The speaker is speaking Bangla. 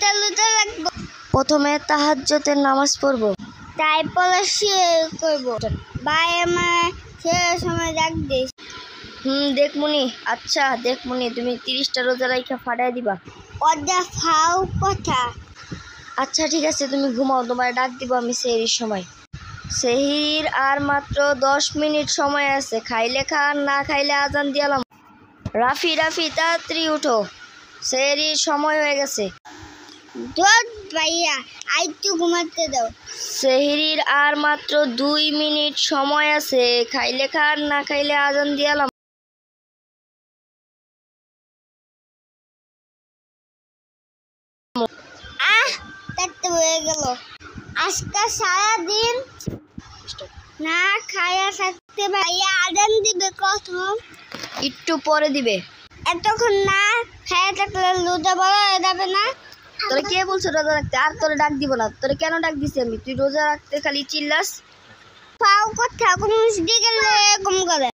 কয়টা রোজা রাখবো? প্রথমে তাহাজ্জুদের নামাজ পড়ব, তারপরে শেয়ার করবো। ভাই আমার শেয়ার সময় ডাক দিস। দেখমুনি। আচ্ছা দেখমুনি, তুমি 30টা রোজা রাইখা ফাটাই দিবা। ওটা ফাও কথা। আচ্ছা ঠিক আছে, তুমি ঘুমাও, তোমার ডাক দিব আমি সেহরির সময়। সেহরির আর মাত্র 10 মিনিট সময় আছে। খাইলে খান, না খাইলে আজান দিয়ালাম। রাফি রাফি তাড়াতাড়ি উঠো, সেহরির সময় হয়ে গেছে। ধর ভাইয়া, আইটু ঘুমাতে দাও। সেহরির আর মাত্র 2 মিনিট সময় আছে। খাইলে খান, না খাইলে আজান দিয়ালাম। তাতে হয়ে গেল। আজকে সারাদিন না খায়া থাকতে ভাইয়া আজান দিবে কখন? একটু পরে দিবে। এতক্ষণ না খায়া থাকলে রোজা বড় হয়ে যাবে না? তোরে কে বলছো রোজা রাখতে? আর তোরে ডাক দিব না। তোরে কেন ডাক দিছি আমি? তুই রোজা রাখতে খালি চিল্লাস। পাও কথা কোনো দিকে এরকম করে।